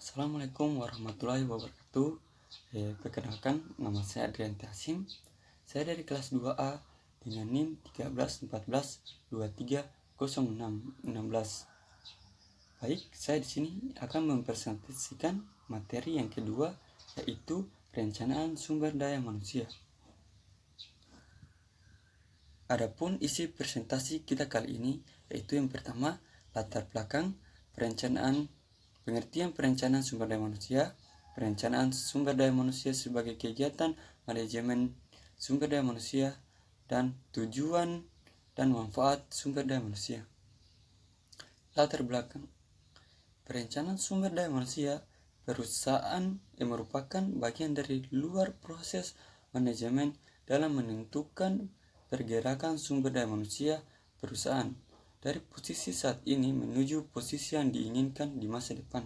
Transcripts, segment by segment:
Assalamualaikum warahmatullahi wabarakatuh. Perkenalkan, nama saya Adrian Tasim. Saya dari kelas 2A dengan NIM 1314230616. Baik, saya di sini akan mempresentasikan materi yang kedua, yaitu perencanaan sumber daya manusia. Adapun isi presentasi kita kali ini yaitu yang pertama, latar belakang pengertian perencanaan sumber daya manusia. Perencanaan sumber daya manusia sebagai kegiatan manajemen sumber daya manusia dan tujuan dan manfaat sumber daya manusia. Latar belakang perencanaan sumber daya manusia, perusahaan yang merupakan bagian dari luar proses manajemen dalam menentukan pergerakan sumber daya manusia perusahaan dari posisi saat ini menuju posisi yang diinginkan di masa depan.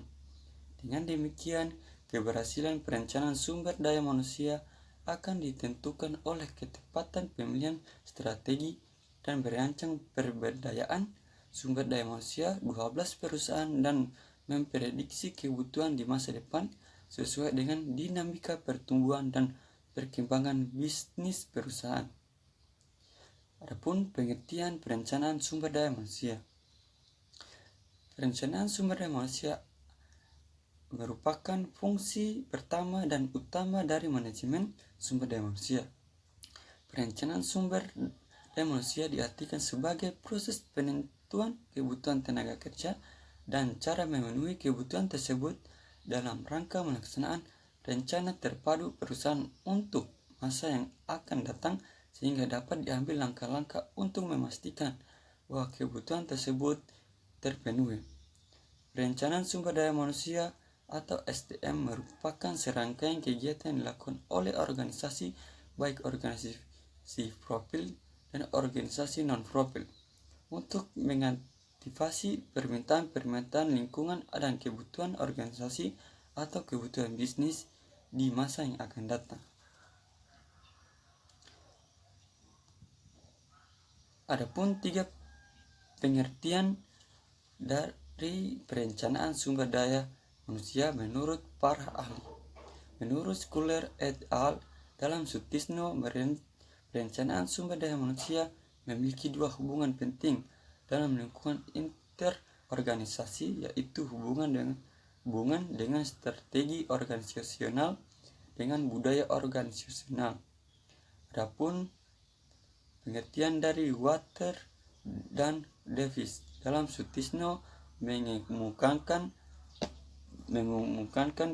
Dengan demikian, keberhasilan perencanaan sumber daya manusia akan ditentukan oleh ketepatan pemilihan strategi dan berancang pemberdayaan sumber daya manusia 12 perusahaan dan memprediksi kebutuhan di masa depan sesuai dengan dinamika pertumbuhan dan perkembangan bisnis perusahaan. Adapun pengertian perencanaan sumber daya manusia. Perencanaan sumber daya manusia merupakan fungsi pertama dan utama dari manajemen sumber daya manusia. Perencanaan sumber daya manusia diartikan sebagai proses penentuan kebutuhan tenaga kerja dan cara memenuhi kebutuhan tersebut dalam rangka melaksanakan rencana terpadu perusahaan untuk masa yang akan datang, sehingga dapat diambil langkah-langkah untuk memastikan bahwa kebutuhan tersebut terpenuhi. Perencanaan sumber daya manusia atau SDM merupakan serangkaian kegiatan yang dilakukan oleh organisasi, baik organisasi profil dan organisasi non-profil, untuk mengantisipasi permintaan lingkungan dan kebutuhan organisasi atau kebutuhan bisnis di masa yang akan datang. Adapun 3 pengertian dari perencanaan sumber daya manusia menurut para ahli. Menurut Schuler et al. Dalam Sutisno, perencanaan sumber daya manusia memiliki 2 hubungan penting dalam lingkungan interorganisasi, yaitu hubungan dengan strategi organisasional dengan budaya organisasional. Adapun pengertian dari Water dan Davis dalam Sutisno mengemukakan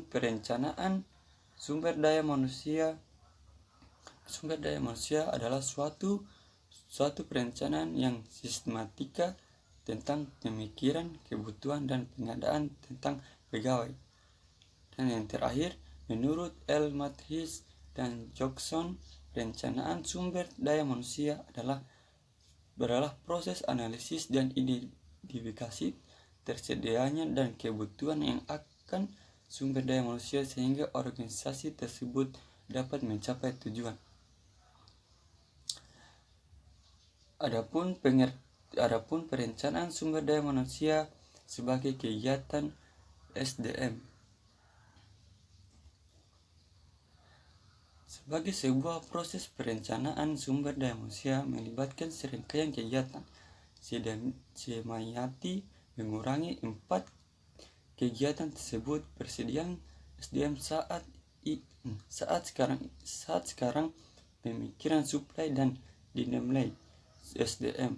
perencanaan sumber daya manusia adalah suatu perencanaan yang sistematika tentang pemikiran, kebutuhan, dan pengadaan tentang pegawai. Dan yang terakhir, menurut L. Mathis dan Jackson, perencanaan sumber daya manusia adalah proses analisis dan identifikasi tersedianya dan kebutuhan yang akan sumber daya manusia sehingga organisasi tersebut dapat mencapai tujuan. Adapun perencanaan sumber daya manusia sebagai kegiatan SDM. Sebagai sebuah proses perencanaan sumber daya manusia melibatkan serangkaian kegiatan, semaiati mengurangi 4 kegiatan tersebut. Persediaan SDM saat sekarang, pemikiran suplai dan dinilai SDM,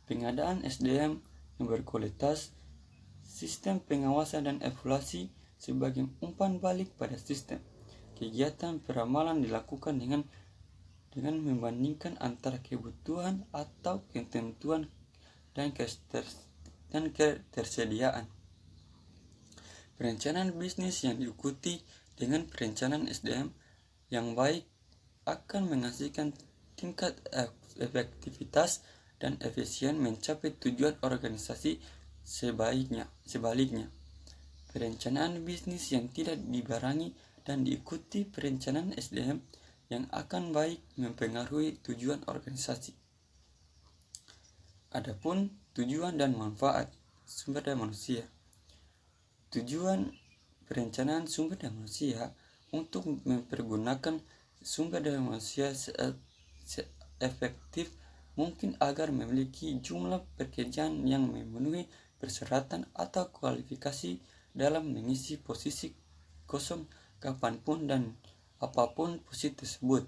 pengadaan SDM yang berkualitas, sistem pengawasan dan evaluasi sebagai umpan balik pada sistem. Kegiatan peramalan dilakukan dengan membandingkan antara kebutuhan atau ketentuan dan ketersediaan. Perencanaan bisnis yang diikuti dengan perencanaan SDM yang baik akan menghasilkan tingkat efektivitas dan efisien mencapai tujuan organisasi. Sebaliknya, perencanaan bisnis yang tidak dibarengi dan diikuti perencanaan SDM yang akan baik mempengaruhi tujuan organisasi. Adapun tujuan dan manfaat sumber daya manusia. Tujuan perencanaan sumber daya manusia untuk mempergunakan sumber daya manusia efektif mungkin agar memiliki jumlah pekerjaan yang memenuhi persyaratan atau kualifikasi dalam mengisi posisi kosong kapanpun dan apapun posisi tersebut.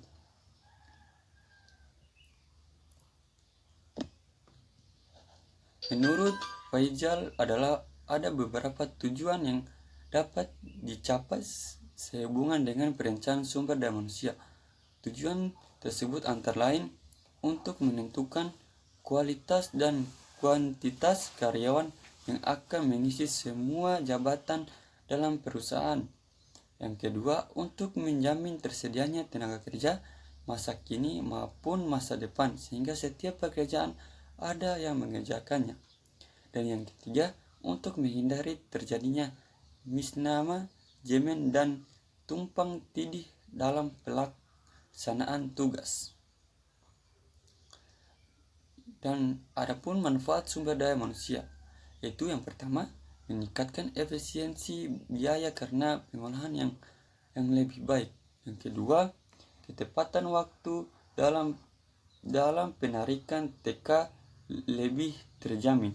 Menurut Faijal ada beberapa tujuan yang dapat dicapai sehubungan dengan perencanaan sumber daya manusia. Tujuan tersebut antara lain untuk menentukan kualitas dan kuantitas karyawan yang akan mengisi semua jabatan dalam perusahaan. Yang kedua, untuk menjamin tersedianya tenaga kerja masa kini maupun masa depan sehingga setiap pekerjaan ada yang mengerjakannya. Dan yang ketiga, untuk menghindari terjadinya misnama, jemen, dan tumpang tindih dalam pelaksanaan tugas. Dan adapun manfaat sumber daya manusia, yaitu yang pertama, meningkatkan efisiensi biaya karena pengolahan yang lebih baik. Yang kedua, ketepatan waktu dalam penarikan TK lebih terjamin.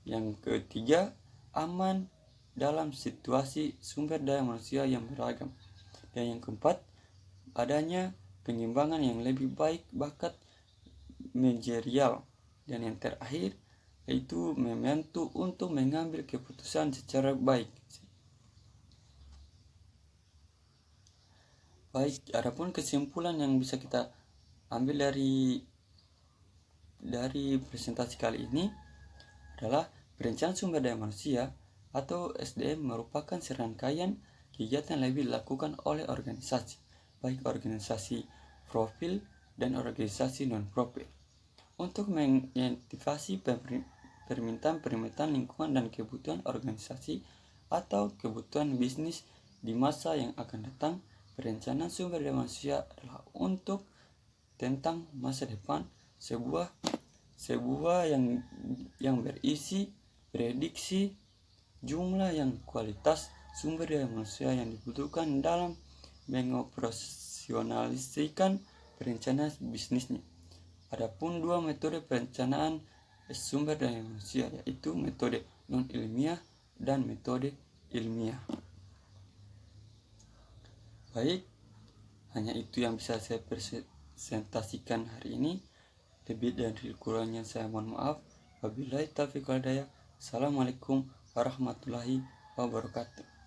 Yang ketiga, aman dalam situasi sumber daya manusia yang beragam. Dan yang keempat, adanya pengembangan yang lebih baik bakat manajerial. Dan yang terakhir, yaitu membantu untuk mengambil keputusan secara baik. Baik, adapun kesimpulan yang bisa kita ambil dari presentasi kali ini adalah perencanaan sumber daya manusia atau SDM merupakan serangkaian kegiatan yang lebih dilakukan oleh organisasi, baik organisasi profil dan organisasi non-profil, untuk mengidentifikasi permintaan lingkungan dan kebutuhan organisasi atau kebutuhan bisnis di masa yang akan datang. Perencanaan sumber daya manusia adalah untuk tentang masa depan sebuah yang berisi prediksi jumlah yang kualitas sumber daya manusia yang dibutuhkan dalam mengoperasionalisasikan perencanaan bisnisnya. Adapun dua metode perencanaan sumber daya manusia, yaitu metode non-ilmiah dan metode ilmiah. Baik, hanya itu yang bisa saya presentasikan hari ini. Lebih dan kurangnya saya mohon maaf. Wabillahi taufiq wal hidayah. Assalamualaikum warahmatullahi wabarakatuh.